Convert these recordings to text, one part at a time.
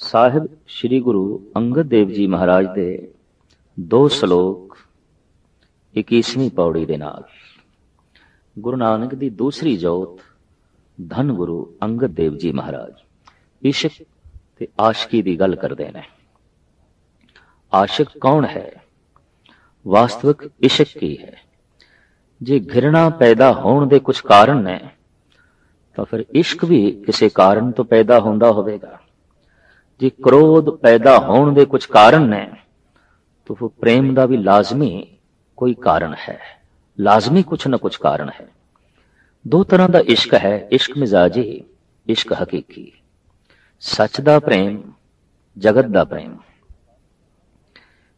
ਸਾਹਿਬ ਸ੍ਰੀ ਗੁਰੂ ਅੰਗਦ ਦੇਵ ਜੀ ਮਹਾਰਾਜ ਦੇ 2 ਸ਼ਲੋਕ 21ਵੀਂ ਪੌੜੀ ਦੇ ਨਾਲ ਗੁਰੂ ਨਾਨਕ ਦੀ ਦੂਸਰੀ ਜੋਤ ਧੰਨ ਗੁਰੂ ਅੰਗਦ ਦੇਵ ਜੀ ਮਹਾਰਾਜ ਇਸ਼ਕ ਤੇ ਆਸ਼ਕੀ ਦੀ ਗੱਲ ਕਰਦੇ ਨੇ। ਆਸ਼ਿਕ ਕੌਣ ਹੈ? ਵਾਸਤਵਿਕ ਇਸ਼ਕ ਕੀ ਹੈ? ਜੇ ਘਿਰਣਾ ਪੈਦਾ ਹੋਣ ਦੇ ਕੁਝ ਕਾਰਨ ਨੇ ਤਾਂ ਫਿਰ ਇਸ਼ਕ ਵੀ ਕਿਸੇ ਕਾਰਨ ਤੋਂ ਪੈਦਾ ਹੁੰਦਾ ਹੋਵੇਗਾ। ਜੇ क्रोध पैदा होने दे कुछ कारण ने तो वो प्रेम का भी लाजमी कोई कारण है, लाजमी कुछ न कुछ कारण है। 2 तरह का इश्क है, इश्क मिजाजी, इश्क हकीकी। सच दा प्रेम, जगत दा प्रेम।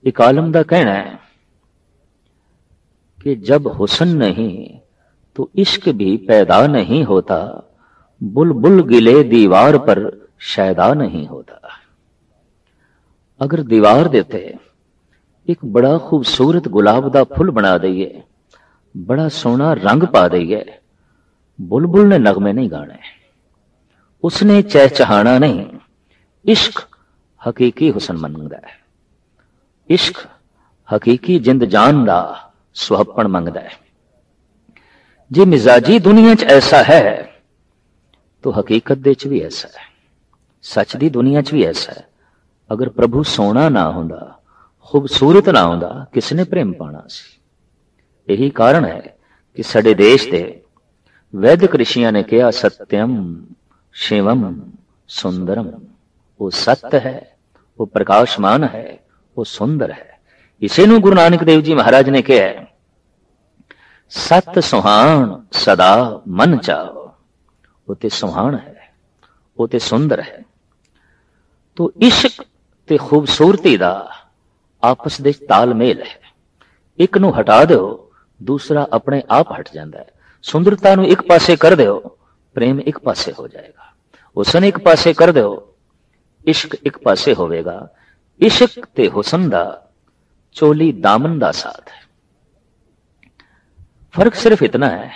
एक आलम का कहना है कि जब हुस्न नहीं तो इश्क भी पैदा नहीं होता, बुलबुल गिले दीवार पर शायदा नहीं होता। अगर दीवार देते एक बड़ा खूबसूरत गुलाब का फुल बना दईए, बड़ा सोहना रंग पा दईए, बुलबुल ने नगमे नहीं गाने, उसने चहचहाना नहीं। इश्क हकीकी हुसन मंगदा है, इश्क हकीकी जिंद जान का सुहपण मंगदा है। जे मिजाजी दुनिया च ऐसा है तो हकीकत दे च भी ऐसा है, सच दी दुनिया च भी ऐसा है। अगर प्रभु सोना ना होंदा, खूबसूरत ना होंदा, किसने प्रेम पाना सी। यही कारण है कि साडे देश दे वैदिक ऋषियां ने कहा सत्यम शिवम सुंदरम। वो सत्य है, वो प्रकाशमान है, वो सुंदर है। इसे नूं गुरु नानक देव जी महाराज ने कहा है सत सुहान सदा मन चाओ। वो ते सुहान है, वो ते सुंदर है। तो इश्क ते खूबसूरती दा आपस दे तालमेल है। एक नूं हटा दो, दूसरा अपने आप हट जाता है। सुंदरता नूं एक पासे कर दो, प्रेम एक पासे हो जाएगा। हुसन एक पासे कर दो, इश्क एक पासे होवेगा। इश्क ते हुसन दा चोली दामन दा साथ है। फर्क सिर्फ इतना है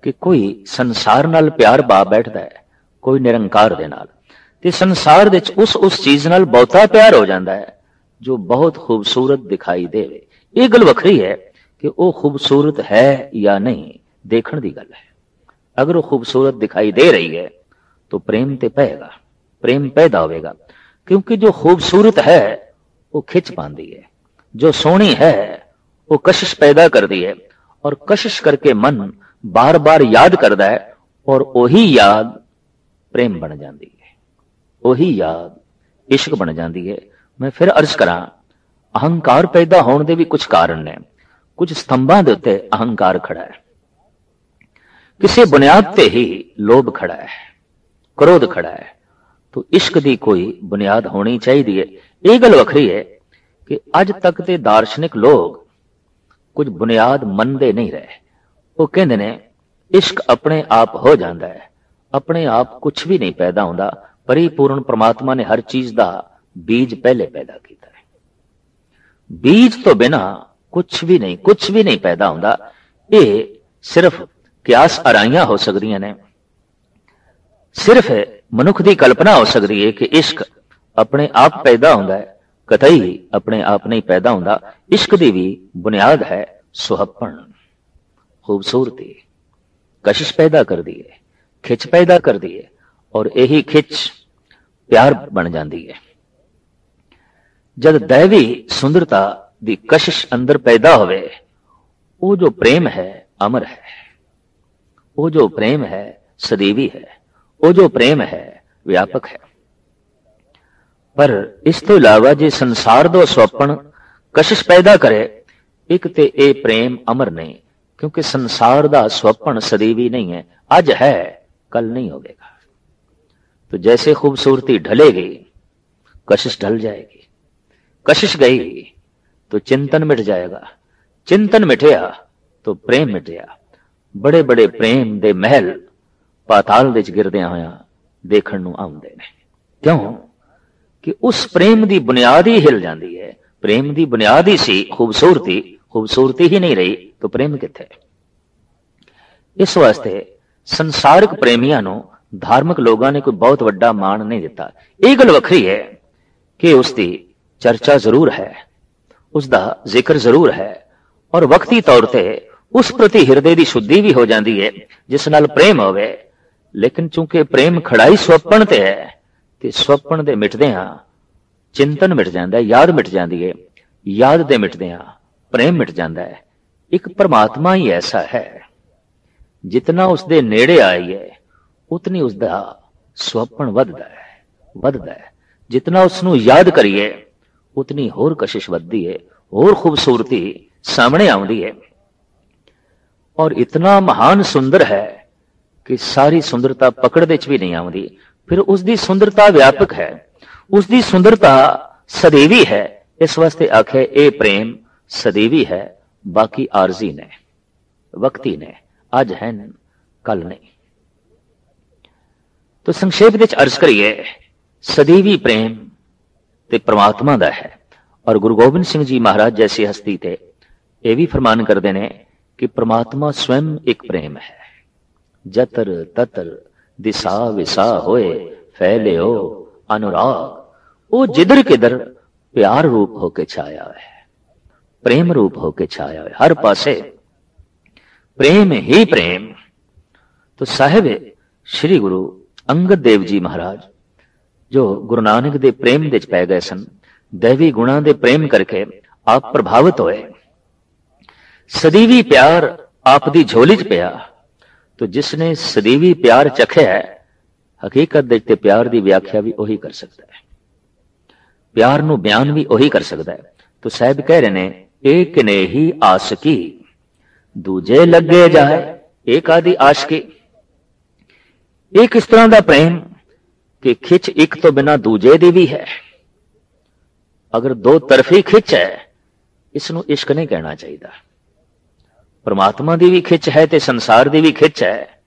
कि कोई संसार नाल प्यार पा बैठदा है, कोई निरंकार दे नाल। ते संसार दे उस चीज नाल बहुता प्यार हो जाता है जो बहुत खूबसूरत दिखाई देवे। ये गल वखरी है कि वो खूबसूरत है या नहीं, देखण दी गल है। अगर वो खूबसूरत दिखाई दे रही है तो प्रेम ते पएगा, प्रेम पैदा होगा। क्योंकि जो खूबसूरत है वो खिंच पाती है, जो सोहनी है वो कशिश पैदा करती है, और कशिश करके मन बार बार याद करता है, और वही याद प्रेम बन जाती है, वही याद इश्क बन जाती है। मैं फिर अर्ज करा, अहंकार पैदा होने के भी कुछ कारण ने। कुछ स्तंभां दे उत्ते अहंकार खड़ा है, किसी बुनियाद ते ही लोभ खड़ा है, क्रोध खड़ा है। तो इश्क दी कोई बुनियाद होनी चाहिए। यह गल वखरी है कि अज तक के दार्शनिक लोग कुछ बुनियाद मनते नहीं रहे। वो कहते ने इश्क अपने आप हो जाता है, अपने आप कुछ भी नहीं पैदा होता। परिपूर्ण परमात्मा ने हर चीज का बीज पहले पैदा किया है। बीज तो बिना कुछ भी नहीं पैदा होता। ये सिर्फ क्यास आराइयां हो सकती ने, सिर्फ मनुख की कल्पना हो सकती है कि इश्क अपने आप पैदा होता है, कतई अपने आप नहीं पैदा होता। इश्क की भी बुनियाद है सुहपण, खूबसूरती, कशिश पैदा कर दी है, खिच पैदा कर दी है, और यही खिच प्यार बन जाती है। जब दैवी सुंदरता दी कशिश अंदर पैदा होवे, वो जो प्रेम है अमर है, वो जो प्रेम है सदैवी है, वो जो प्रेम है व्यापक है। पर इस तो इलावा जे संसार दो स्वप्न कशिश पैदा करे, एक ते ए प्रेम अमर नहीं। क्योंकि संसार दा स्वप्न सदैवी नहीं है, आज है कल नहीं होगा। तो जैसे खूबसूरती ढलेगी कशिश ढल जाएगी, कशिश गई तो चिंतन मिट जाएगा, चिंतन मिटया तो प्रेम मिट गया। बड़े बड़े प्रेम दे महल पाताल दे गिरदियां होया देखण नूं आउंदे ने। क्यों कि उस प्रेम दी बुनियाद ही हिल जाती है। प्रेम दी बुनियाद ही सी खूबसूरती, खूबसूरती ही नहीं रही तो प्रेम किथे। इस वास्ते संसारिक प्रेमियां नूं धार्मिक लोगों ने कोई बहुत वड्डा मान नहीं दिता। यह गल वखरी है कि उसकी चर्चा जरूर है, उसका जिक्र जरूर है, और वक्ती तौर पर उस प्रति हिरदे की शुद्धि भी हो जाती है जिस नाल प्रेम होवे। लेकिन चूंकि प्रेम खड़ाई स्वप्न ते है, ते स्वप्न दे मिटदियां चिंतन मिट जाता है, याद मिट जाती है, याद दे मिटदियां प्रेम मिट जाता है। एक परमात्मा ही ऐसा है, जितना उसके नेड़े आई है उतनी उसका स्वप्न वधदा है। जितना उसनू याद करिए उतनी होर कशिश वधदी है, होर खूबसूरती सामने आउंदी है। और इतना महान सुंदर है कि सारी सुंदरता पकड़ दे च भी नहीं आउंदी। फिर उसकी सुंदरता व्यापक है, उसकी सुंदरता सदैवी है। इस वास्ते आखे ए प्रेम सदैवी है, बाकी आरजी ने, वक्ती ने, अज है कल नहीं। तो संक्षेप विच अर्ज करिए, सदैवी प्रेम ते परमात्मा दा है। और गुरु गोबिंद सिंह जी महाराज जैसी हस्ती थे यह भी फरमान करते हैं कि परमात्मा स्वयं एक प्रेम है। जतर ततर दिशा विसा होए फैले हो अनुराग, वो जिधर किधर प्यार रूप होके छाया है, प्रेम रूप होके छाया है, हर पासे प्रेम ही प्रेम। तो साहिब श्री गुरु अंगद देव जी महाराज जो गुरु नानक दे प्रेम दे पै गए सन, दैवी गुणा दे प्रेम करके आप प्रभावित होए, सदीवी प्यार आप दी झोली च पिया। तो जिसने सदीवी प्यार चखिया है, हकीकत देखते प्यार की व्याख्या भी वही कर सकता है, प्यार नू बयान भी वही कर सकता है। तो साहब कह रहे ने, एक ने ही आसकी दूजे लगे जाए, एक आदि आशकी। एक इस तरह का प्रेम कि खिच एक तो बिना दूजे दी भी है। अगर दो तरफी खिच है, इसनू इश्क नहीं कहना चाहिए। परमात्मा की भी खिच है ते संसार की भी खिच है।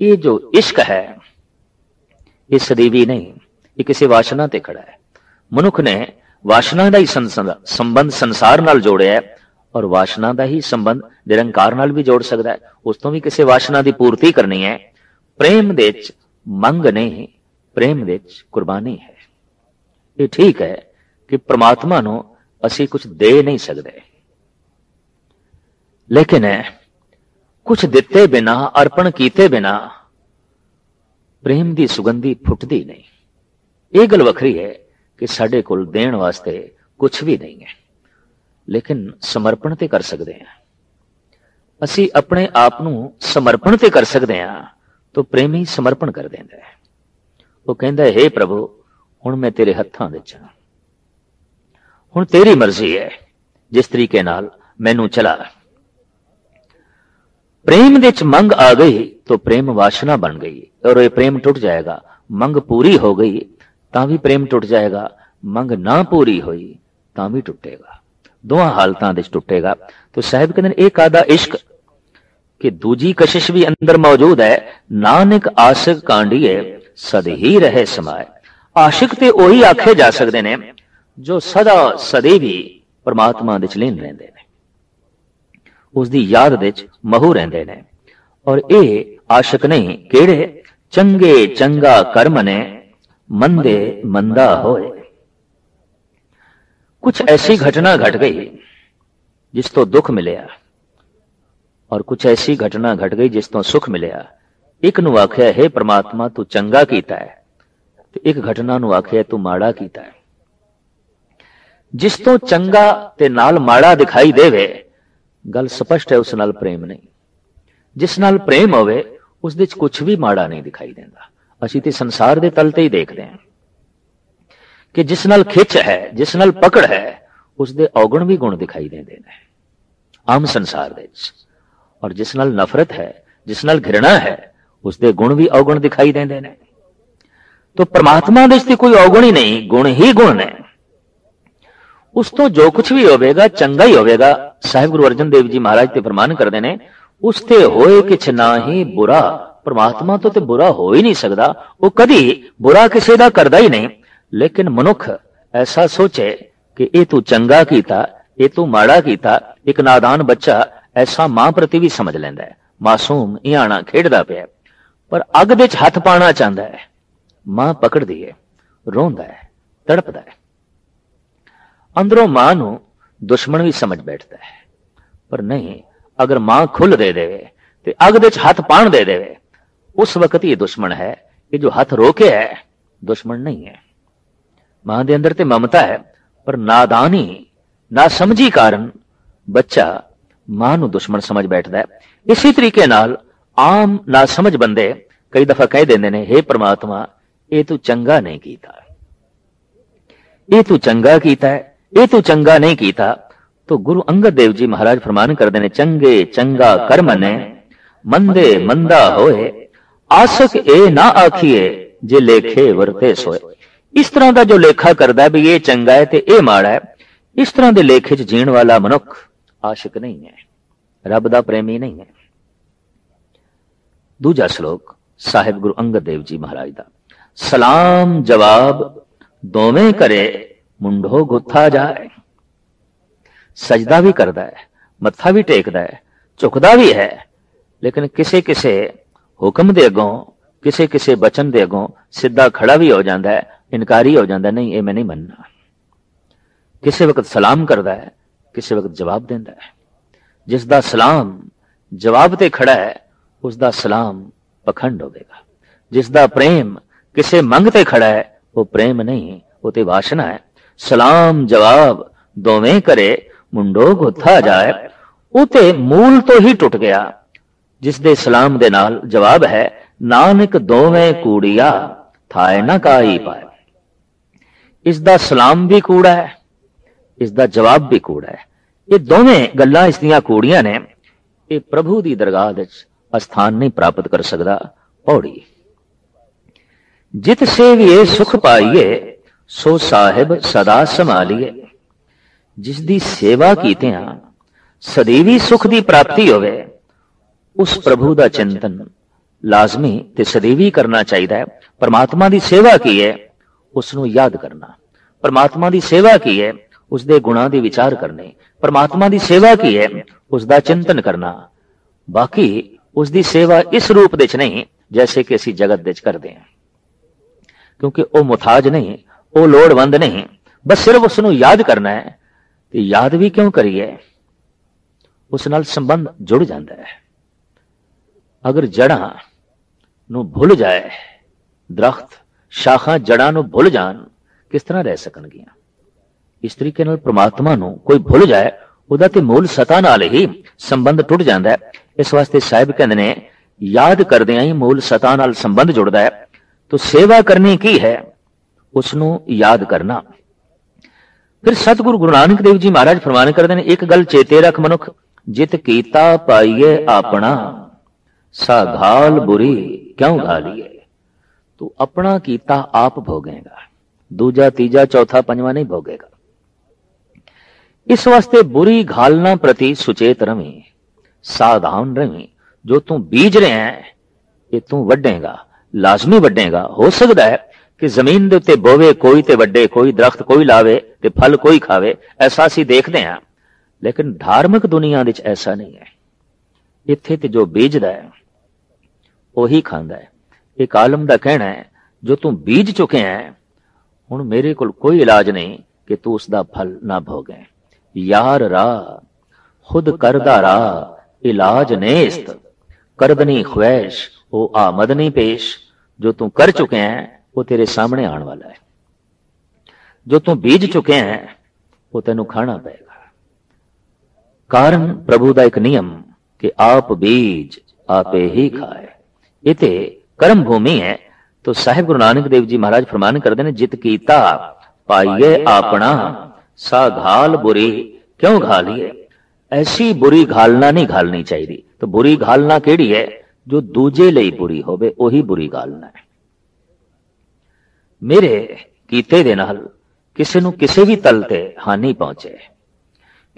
ये जो इश्क है ये सदैवी नहीं, ये किसी वासना ते खड़ा है। मनुख ने वासना का ही संबंध संसार नाल जोड़िया है, और वासना का ही संबंध निरंकार नाल भी जोड़ सकता है। उस तो भी किसी वासना की पूर्ति करनी है। प्रेम दे च मंग नहीं, प्रेम दे च कुर्बानी है। ये ठीक है कि परमात्मा नू असी कुछ दे नहीं सकते, लेकिन कुछ दिते बिना, अर्पण कीते बिना प्रेम की सुगंधी फुटती नहीं। यह गल वखरी है कि साडे कोल देण वास्ते कुछ भी नहीं है, लेकिन समर्पण ते कर सकते हैं। असी अपने आप नू समर्पण ते कर सकते हैं, तो प्रेमी समर्पण कर देंदा है। वो कहता है, हे प्रभु हुण मैं तेरे हत्थां विच हां, हुण तेरी मर्जी है, जिस तरीके नाल मैनू चला। प्रेम दे च मंग आ गई तो प्रेम वासना बन गई, और ये प्रेम टूट जाएगा। मंग पूरी हो गई तां भी प्रेम टूट जाएगा, मंग ना पूरी हुई तां भी टूटेगा, दोवां हालतां दे टूटेगा। तो साहिब कहते एक आदा इश्क कि दूजी कशिश भी अंदर मौजूद है। नानक आशिक कांडिए सद ही रहे समाए। आशिक ते ओही आखे जा सकते ने जो सदा सदैवी परमात्मा दे च लीन रहिंदे ने, उसदी याद दे च महू रहिंदे ने। और ये आशिक नहीं केड़े चंगे चंगा कर्म ने मंदे मंदा होए। कुछ ऐसी घटना घट गई जिस तो दुख मिलया, और कुछ ऐसी घटना घट गई जिस तो सुख मिलया। एक नू आख्या, हे परमात्मा तू चंगा कीता है, ते एक घटना नू आख्या तू माड़ा कीता है। जिस तो चंगा ते नाल माड़ा दिखाई देवे, गल स्पष्ट है उस नाल प्रेम नहीं। जिस नाल प्रेम होवे उस दे च कुछ भी माड़ा नहीं दिखाई देंदा। असीं ते संसार दे तल ते ही देखते हैं कि जिस नाल खिच है, जिस नाल पकड़ है, उस दे औगुण भी गुण दिखाई देंदे ने आम संसार दे च। और जिस नाल नफरत है, जिस नाल घृणा है, उस दे गुण भी अवगुण दिखाई देंदे ने। तो परमात्मा दे कोई अवगुण ही नहीं, गुण ही गुण ने। उस तो जो कुछ भी होवेगा चंगा ही होवेगा। साहिब गुरु अर्जन देव जी महाराज ते फरमान करते हैं, उसते होए किछ ना ही बुरा। परमात्मा तो बुरा हो ही नहीं सकता, वो कभी बुरा किसी का करता ही नहीं। लेकिन मनुख ऐसा सोचे कि ये तू चंगा कीता, ये तू माड़ा कीता। एक नादान बच्चा ऐसा मां प्रति भी समझ लेंदा है, मासूम इयाना खेडदा पिया, पर अग दे च हथ पाना चाहता है, मां पकड़दी है, रोंदा है, तड़पदा है। अंदरों मां नू दुश्मन भी समझ बैठता है, पर नहीं, अगर मां खुल दे देवे ते अग दे च हथ पाण दे देवे, उस वक्त ये दुश्मन है। ये जो हथ रोके है दुश्मन नहीं है। मां दे अंदर ते ममता है, पर नादानी ना समझी कारण बच्चा मां नू दुश्मन समझ बैठता है। इसी तरीके नाल आम ना समझ बंदे कई दफा कह देंदे ने, हे परमात्मा ये तू चंगा नहीं कीता, ये तू चंगा कीता है, ये तू चंगा नहीं कीता। तो गुरु अंगद देव जी महाराज फरमान करते हैं, चंगे चंगा कर्म ने मंदे मंदा होए, आसक ए ना आखिए जे लेखे वरते सोए। इस तरह का जो लेखा करता है भी ये चंगा है ते ये माड़ा है, इस तरह के लेखे च जीण वाला मनुख आशिक नहीं है, रब दा प्रेमी नहीं है। दूजा श्लोक साहिब गुरु अंगद देव जी महाराज दा, सलाम जवाब दोवें करे मुंडो गुत्था जाए। सजदा भी करता है, मत्था भी टेकदा है, झुकदा भी है, लेकिन किसे किसे हुक्म दे अगों, किसे किसे बचन दे अगों सीधा खड़ा भी हो जाता है, इनकारी हो जाता है, नहीं ये मैं नहीं मनना। किसे वक्त सलाम करता है, किसे वक्त जवाब देता है। जिसदा सलाम जवाब ते खड़ा है उसदा सलाम पखंड होगा। जिसदा प्रेम किसे मंगते खड़ा है वो प्रेम नहीं, वो ते वासना है। सलाम जवाब दोवें करे मुंडो गुत्था जाए, उते मूल तो ही टुट गया जिस दे सलाम दे नाल जवाब है, नानक दोवें कूड़िया थाए ना काई पाए। इसदा सलाम भी कूड़ा है, इसदा जवाब भी कूड़ा है। ये दोवें गल्लां इसदियां कूड़ियां ने, ये प्रभु दी दरगाह विच स्थान नहीं प्राप्त कर सकदा। पौड़ी जित सेविए सुख पाइए सो साहिब सदा संभालिए। जिसदी सेवा कीतियां सदैवी सुख दी प्राप्ति होवे, उस प्रभु दा चिंतन लाजमी ते सदैवी करना चाहिए। परमात्मा दी सेवा की है उसनू याद करना, परमात्मा दी सेवा की है उसदे गुणां दी विचार करने, परमात्मा दी सेवा की है उसदा चिंतन करना। बाकी उसदी सेवा इस रूप दे च नहीं जैसे कि असी जगत दे च करते हैं, क्योंकि वो मुताज नहीं, वो लोड़वंद नहीं, बस सिर्फ उसनू याद करना है। तो याद भी क्यों करिए, उस नाल संबंध जुड़ जाता है। अगर जड़ा नू भुल जाए, दरख्त शाखा जड़ा नू भुल जान, किस तरह रह सकणगियां। इस तरीके नाल परमात्मा नू कोई भुल जाए, उहदा ते मूल सता नाल ही संबंध टुट जाता है। इस वास्ते साहिब कहंदे ने, याद करदियां ही मूल सता नाल संबंध जुड़दा है। तो सेवा करनी की है, उसनू याद करना। फिर सतगुरु गुरु नानक देव जी महाराज फरमान करते हैं, एक गल चेते रख मनुख, जित कीता पाइए अपना सा घाल बुरी क्यों घालिए। तू अपना कीता आप भोगेगा, दूजा तीजा चौथा पंजवा नहीं भोगेगा। इस वास्ते बुरी घालना प्रति सुचेत रवी, सावधान रवी। जो तू बीज रहे हैं ये तू वड्डेगा, लाजमी वड्डेगा। हो सकता है कि जमीन दे उत्ते बोवे कोई ते वड्डे, कोई दरख्त कोई लावे ते फल कोई खावे, ऐसा असी देखते हैं। लेकिन धार्मिक दुनिया विच ऐसा नहीं है। इत्थे ते जो बीजदा है ਉਹੀ ਖਾਂਦਾ है। एक आलम का कहना है, जो तू बीज चुके हैं हुण मेरे कोल कोई इलाज नहीं कि तू उसका फल ना भोगे। यार राह खुद करदा राह इलाज नेस्त, करदनी ख्वैश ओ आमदनी पेश। जो तू कर चुके हैं वो तेरे सामने आने वाला है, जो तू बीज चुके हैं वो तेनू खाना पड़ेगा। कारण प्रभु का एक नियम कि आप बीज आपे ही खाए, इते कर्म भूमि है। तो साहिब गुरु नानक देव जी महाराज फरमान करते हैं, जित कीता पाइए अपना सा घाल बुरी क्यों घालिए। ऐसी बुरी घालना नहीं घालनी चाहिए। तो बुरी घालना केड़ी है, जो दूजे ਲਈ बुरी होवे ਉਹੀ बुरी घालना है। मेरे कीते दे नाल किसी नू किसी भी तल ते हानि पहुंचे,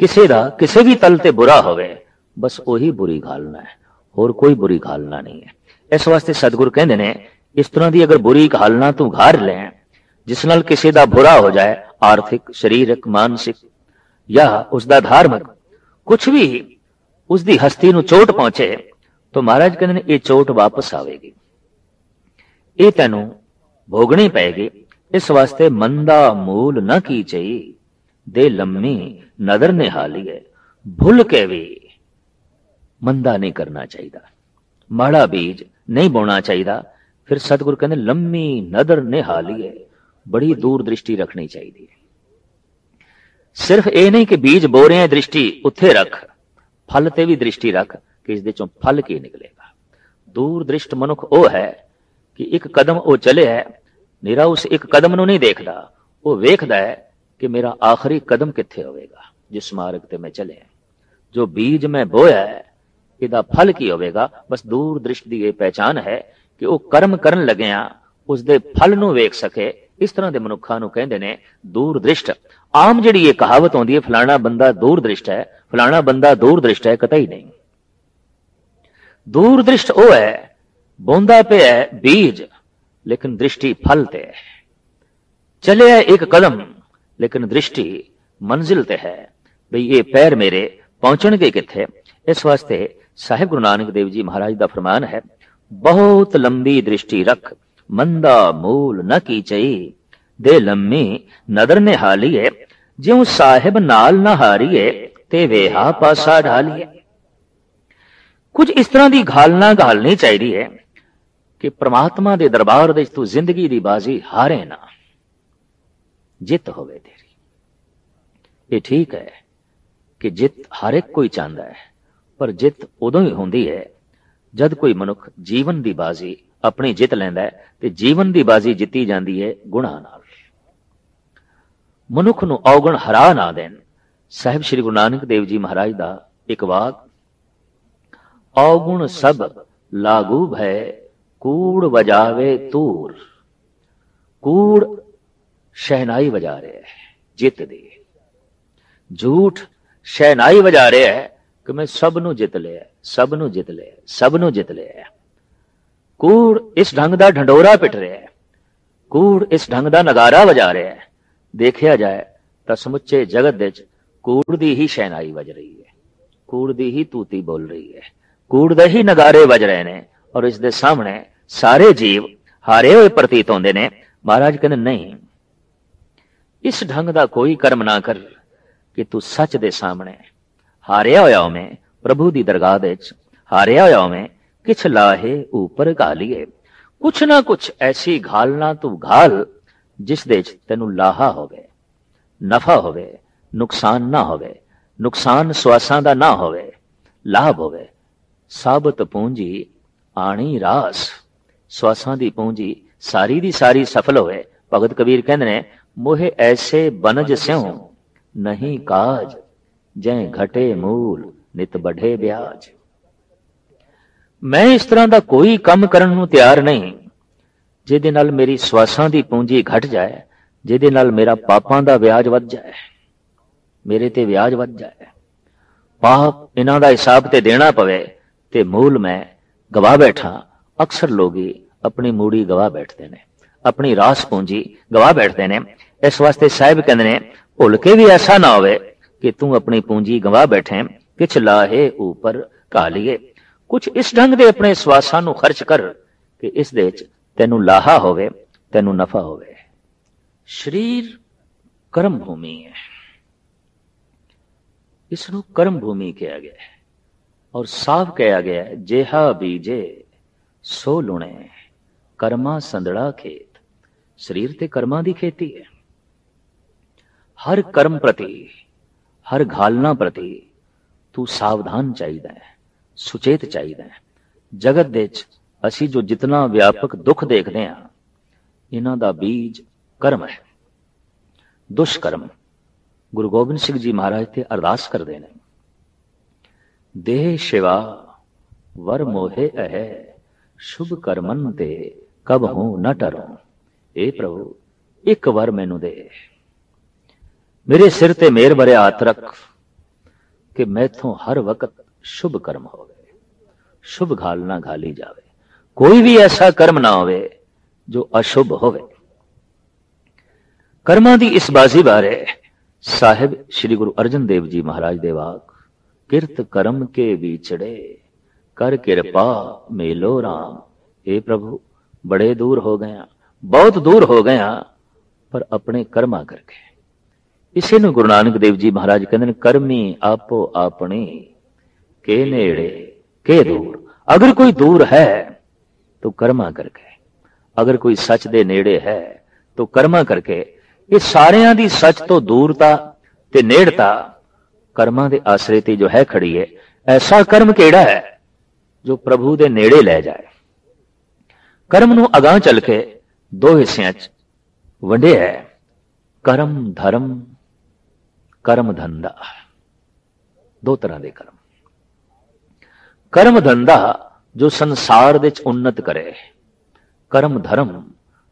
किसी दा किसी भी तल ते बुरा होवे, बस ਉਹੀ बुरी घालना है, और कोई बुरी घालना नहीं है। इस वास्ते सतगुरु कहंदे ने, इस तरह की अगर बुरी घालना तू घार ले जिस नाल किसी दा बुरा हो जाए, आर्थिक शरीरक मानसिक या उसका धार्मिक कुछ भी उसकी हस्ती नू चोट पहुंचे, तो महाराज कहते हैं ये चोट वापस आवेगी। ਇਹ ਤੈਨੂੰ भोगनी पैगी। इस वास्ते मंदा मूल न की चई, दे लम्मी नदर निहालीए। भुल के भी मंदा नहीं करना चाहिए, माड़ा बीज नहीं बोना चाहिए। फिर सतगुरु कहते लम्मी नदर निहालीए, बड़ी दूर दृष्टि रखनी चाहिए। सिर्फ ये नहीं कि बीज बो रहे हैं, दृष्टि उत्थे रख, फल ते भी दृष्टि रख कि इस चों फल की निकलेगा। दूर दृष्ट मनुख वो है कि एक कदम वो चले है, निरा उस एक कदम नूं नहीं देखदा, वो वेखदा है कि मेरा आखिरी कदम कित्थे होवेगा जिस मार्ग ते मैं चले। जो बीज मैं बोया है इहदा फल की होवेगा, बस दूर दृष्टि दी ये पहचान है कि वो कर्म करन लगिया उसदे फल नूं वेख सके। इस तरह दे मनुखां नूं कहंदे ने दूर दृष्ट। आम जिहड़ी ये कहावत होंदी है फलाना बंदा दूर दृष्ट है, फलाना बंदा दूर दृष्ट है, कतई नहीं। दूर दृष्ट वो है बोंदा पे है बीज, लेकिन दृष्टि फल ते है। चले है एक कदम, लेकिन दृष्टि मंजिल ते है, भाई ये पैर मेरे पहुंचणगे किथे। इस वास्ते साहिब गुरु नानक देव जी महाराज दा फरमान है, बहुत लंबी दृष्टि रख, मंदा मूल न की चई, दे लम्मी नदर ने हालीए। ज्यों साहिब नाल न हारीए, ते वेहा पासा ढालीए। कुछ इस तरह की घालना घालनी चाहिए कि परमात्मा दे दरबार दे तू जिंदगी दी बाजी हारे ना, जित होवे तेरी। ये ठीक है कि जित हर एक कोई चाहता है, पर जित उदों ही होंदी है जद कोई मनुख जीवन दी बाजी अपनी जित लैंदा है, ते जीवन दी बाजी जिती जाती है गुणा नाल। मनुख नूं अवगुण हरा ना देन। साहिब श्री गुरु नानक देव जी महाराज दा एक वाक, अवगुण सब लागू भय, कूड़ बजावे तूर। कूड़ शहनाई बजा रहे है जित दी, झूठ शहनाई बजा रहे है कि मैं सब नू जित लिया, सब नू जित लिया, सब नू जित लिया। कूड़ इस ढंग दा ढंडोरा पिट रहे है, कूड़ इस ढंग दा नगारा बजा रहे है। देखिया जाए तो समुचे जगत विच कूड़ दी ही शहनाई बज रही है, कूड़ दी ही तूती बोल रही है, कूड़ दे ही नगारे बज रहे ने, और इस दे सामने सारे जीव हारे हुए प्रतीत होंदे ने। महाराज कहते नहीं, इस ढंग दा कोई कर्म ना कर कि तू सच दे सामने हारिया होया होवें, प्रभु दी दरगाह दे विच हारिया होया होवें। किछ लाहे ऊपर घालीए, कुछ ना कुछ ऐसी घालना तू घाल जिस दे विच तैनूं लाहा होवे, नफा होवे, नुकसान ना होवे। नुकसान स्वासां दा ना होवे, लाभ होवे। साबत पूंजी आणी रास, स्वासां दी पूंजी सारी दी सारी सफल होवे। भगत कबीर कहंदे ने, मोहे ऐसे बनज स्यों नहीं काज, जै घटे मूल नित बढ़े ब्याज। मैं इस तरह का कोई काम करन नूं तैयार नहीं जिहदे नाल मेरी स्वासां दी पूंजी घट जाए, जिहदे नाल मेरा पापां दा ब्याज वध जाए, मेरे ते ब्याज वध जाए, पाप इन्हां दा हिसाब ते देना पवे ते मूल मैं गवा बैठा। अक्सर लोग अपनी मूड़ी गवा बैठते ने, अपनी रास पूंजी गवा बैठते ने। इस वास्ते साहिब कहंदे ने, भुल के भी ऐसा ना होवे कि तू अपनी पूंजी गवा बैठे, किछ लाहे ऊपर घालीए। कुछ इस ढंग दे अपने स्वासां नूं खर्च कर कि इस दे विच तैनूं लाहा होवे, तैनूं नफा होवे। शरीर कर्म भूमि है, इसनूं कर्म भूमि कहा गया है, और साफ कहा गया है, जेहा बीजे सो लुणे, कर्मा संदड़ा खेत। शरीर ते कर्मां दी खेती है। हर कर्म प्रति, हर घालना प्रति तू सावधान चाहिए है, सुचेत चाहिए है। जगत दे विच असी जो जितना व्यापक दुख देखते हैं, इन्हां दा बीज कर्म है, दुष्कर्म। गुरु गोबिंद सिंह जी महाराज ते अरदास करते हैं, देह शिवा वर मोहे अहे, शुभ कर्मन ते कब हूं न टरो। ए प्रभु एक वर मैनू दे, मेरे सिर ते मेहर भरे हाथ रख कि मैथों हर वक्त शुभ कर्म होवे, शुभ घालना घाली जावे, कोई भी ऐसा कर्म ना होवे जो अशुभ होवे। कर्मां दी इस बाजी बारे साहिब श्री गुरु अर्जन देव जी महाराज दे वाक, किरत कर्म के बीचड़े कर कृपा मेलो राम। हे प्रभु बड़े दूर हो गया, बहुत दूर हो गया, पर अपने कर्मा करके। इसे ਨੂੰ गुरु नानक देव जी महाराज कहते हैं, कर्मी आपो अपनी के नेड़े के दूर। अगर कोई दूर है तो कर्मा करके, अगर कोई सच दे नेड़े है तो कर्मा करके। ये सारियां दी सच तो दूरता ते नेड़ता कर्मां दे आसरे ते जो है खड़ी है। ऐसा कर्म केड़ा है जो प्रभु दे नेड़े ले जाए। कर्म नूं अगां चल के दो हिस्सियां च वंडिया है, कर्म धर्म, कर्म धंधा। दो तरह के कर्म। कर्म धंधा जो संसार दे च उन्नत करे, कर्म धर्म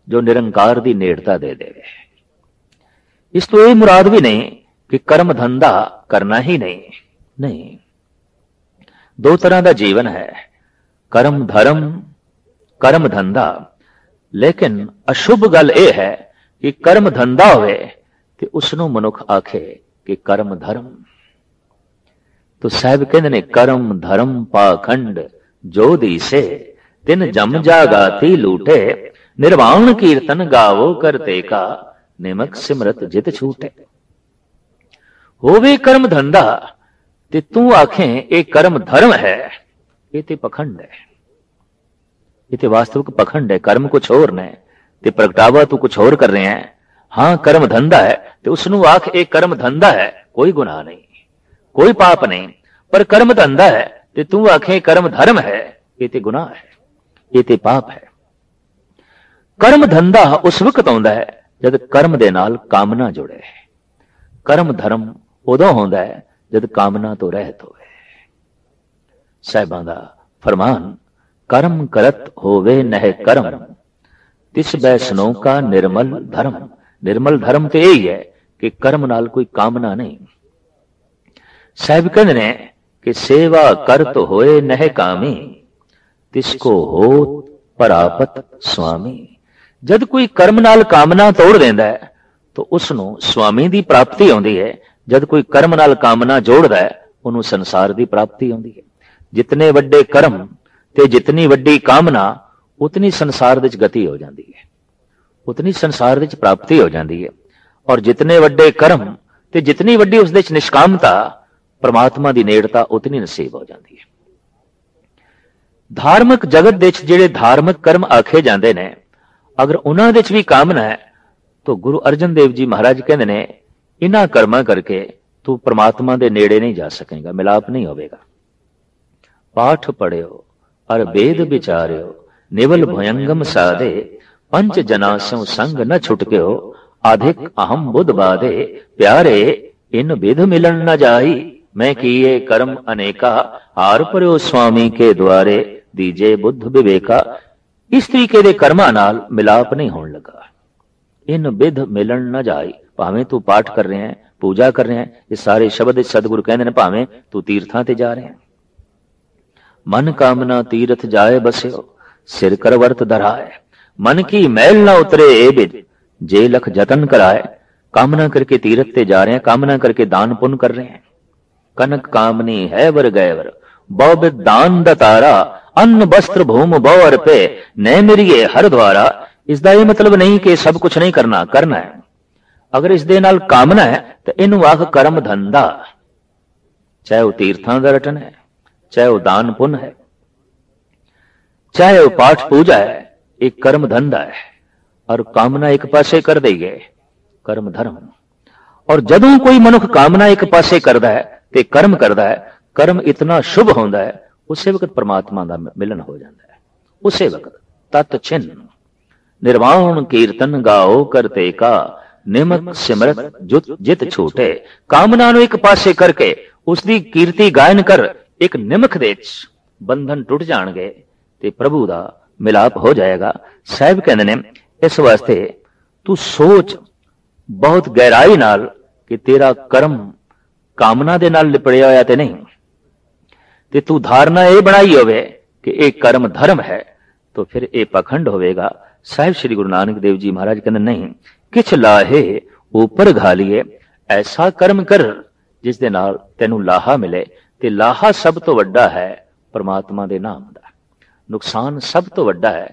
जो निरंकार दी नेड़ता दे देवे। इस तो ये मुराद भी नहीं कि कर्म धंधा करना ही नहीं। दो तरह का जीवन है, कर्म धर्म, कर्म धंधा। लेकिन अशुभ गल यह है कि कर्म धंधा होवे ते उसनों मनुख आखे कि कर्म धर्म। तो साहब कहते ने, कर्म धर्म पाखंड जो दीसे तिन जम जागाती लूटे, निर्वाण कीर्तन गावो करते का निमक सिमरत जित छूटे। होवे कर्म धंधा ते तू आखें ये कर्म धर्म है, ये ते पखंड है, ये ते वास्तविक पखंड है। कर्म कुछ होर ने ते प्रगटावा तू कुछ होर कर रहे हैं। हां कर्म धंधा है ते उसनू आख एक कर्म धंधा है, कोई गुनाह नहीं, कोई पाप नहीं। पर कर्म धंधा है ते तू आखे कर्म धर्म है, ये ते गुनाह है, ये ते पाप है। कर्म धंधा उस वक्त आउंदा है जद कर्म दे नाल कामना जुड़े। कर्म धर्म उदों होंदा है जद कामना तो रहत होवे। साहिबां दा फरमान, कर्म करत होवे नह कर्म, तिस बैसनों का निर्मल धर्म। निर्मल धर्म तो यही है कि कर्म नाल कोई कामना नहीं। साहिब कहते ने कि सेवा करत होए नह कामी, तिसको हो परापत स्वामी। जद कोई कर्म नाल कामना तोड़ देंदा है तो उसनों स्वामी दी प्राप्ति आउंदी है। जद कोई कर्म नाल कामना जोड़दा है उन्होंने संसार दी प्राप्ति आउंदी है। जितने वड्डे कर्म ते जितनी वड्डी कामना उतनी संसार दे च गति हो जाती है, उतनी संसार दे च प्राप्ति हो जाती है। और जितने वड्डे कर्म ते जितनी वड्डी उस दे च निष्कामता, परमात्मा दी नेड़ता उतनी नसीब हो जाती है। धार्मिक जगत दे च जिहड़े धार्मिक कर्म आखे जाते ने, अगर उन्हां दे च भी कामना है तो गुरु अर्जन देव जी महाराज कहते ने, इन्हां कर्मां करके तू परमात्मा दे नेड़े नहीं जा सकेगा, मिलाप नहीं होवेगा। पाठ पढ़ियो और वेद विचारियो, निवल भयंगम साधे, पंच जनासों संग न छुटक्यो, अधिक अहम बुध बाधे, प्यारे इन विध मिलन न जाई, मैं किए कर्म अनेका, हार पर्यो स्वामी के द्वारे, दीजे बुद्ध विवेका। इस तरीके दे कर्मां नाल मिलाप नहीं होने लगा। इन विध मिलन न जाई, भावें तू पाठ कर रहे हैं, पूजा कर रहे हैं, ये सारे शब्द सतगुरु कहते हैं, भावें तू तीर्थां ते जा रहे हैं। मन कामना तीर्थ जाए बस्यो, सिर कर वर्त धराए, मन की मैल ना उतरे ए बिद, जे लख जतन कराए। कामना करके तीर्थ ते जा रहे हैं, कामना करके दान पुण्य कर रहे हैं। कनक कामनी है वर गैवर, बहु दान दतारा, अन्न वस्त्र भूम बहु अर्पे, न मेरिए हर द्वारा। इसका यह मतलब नहीं कि सब कुछ नहीं करना, करना है। अगर इस दे नाल कामना है तो इनू आख कर्म धंधा। चाहे वह तीर्थां दा रटन है, चाहे वह दान पुण्य है, चाहे वह पाठ पूजा है, एक कर्म धंधा है। और कामना एक पासे कर देंगे, कर्म धर्म। और जदों कोई मनुख कामना एक पासे करता है ते कर्म करता है, कर्म इतना शुभ होता है, उसे वक्त परमात्मा का मिलन हो जाता है। उसे वक्त तत् छिन्न निर्वाण कीर्तन गाओ करते का, निमक सिमरत जित छूटे। कामना नु एक पासे करके उसकी कीर्ति गायन कर, एक निमक दे बंधन टुट जाणगे ते प्रभु दा मिलाप हो जाएगा। साहिब कहते ने, इस वास्ते तू सोच बहुत गहराई नाल कि तेरा कर्म कामना दे नाल लिपड़िया होया ते नहीं, ते तू धारणा ये बनाई होवे कि एक कर्म धर्म है, तो फिर ये पखंड होवेगा। साहिब श्री गुरु नानक देव जी महाराज कहते नहीं, किछ लाहे ऊपर घालिए, ऐसा कर्म कर जिस दे नाल तेनू लाहा मिले। ते लाहा सब तो वड्डा है परमात्मा दे नाम दा, नुकसान सब तो वड्डा है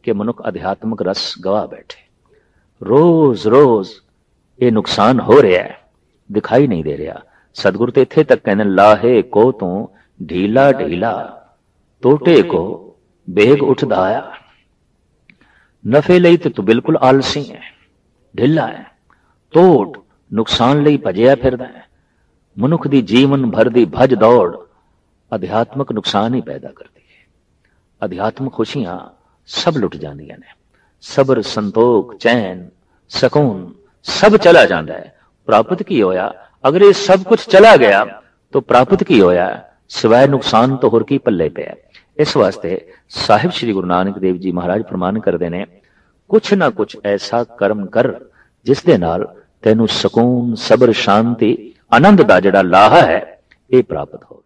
ਕਿ ਮਨੁੱਖ ਅਧਿਆਤਮਕ ਰਸ ਗਵਾ ਬੈਠੇ। ਰੋਜ਼ ਰੋਜ਼ ਇਹ ਨੁਕਸਾਨ ਹੋ ਰਿਹਾ ਹੈ, ਦਿਖਾਈ ਨਹੀਂ ਦੇ ਰਿਹਾ। ਸਤਿਗੁਰੂ ਤੇ ਇੱਥੇ ਤੱਕ ਕਹਿੰਦੇ, ਲਾਹੇ ਕੋ ਤੂੰ ਢੀਲਾ ਢੀਲਾ, ਟੋਟੇ ਕੋ ਬੇਗ ਉੱਠਦਾ ਆਇਆ। ਨਫੇ ਲਈ ਤੇ ਤੂੰ ਬਿਲਕੁਲ ਆਲਸੀ ਹੈ, ਢਿੱਲਾ ਹੈ, ਤੋੜ ਨੁਕਸਾਨ ਲਈ ਭਜਿਆ ਫਿਰਦਾ ਹੈ। ਮਨੁੱਖ ਦੀ ਜੀਵਨ ਭਰ ਦੀ ਭੱਜ ਦੌੜ ਅਧਿਆਤਮਕ ਨੁਕਸਾਨ ਹੀ ਪੈਦਾ ਕਰਦੀ ਹੈ। ਅਧਿਆਤਮਕ ਖੁਸ਼ੀਆਂ ਸਭ ਲੁੱਟ ਜਾਂਦੀਆਂ ਨੇ। ਸਬਰ, ਸੰਤੋਖ, ਚੈਨ, ਸਕੂਨ सब चला जाता है। प्राप्त की होया? अगर ये सब कुछ चला गया तो प्राप्त की होया? सिवाय नुकसान तो होर की पल्ले पे है। इस वास्ते साहिब श्री गुरु नानक देव जी महाराज फरमान करते ने, कुछ ना कुछ ऐसा कर्म कर जिस दे नाल तैनू सकून, सबर, शांति, आनंद दा जिहड़ा लाहा है ये प्राप्त हो।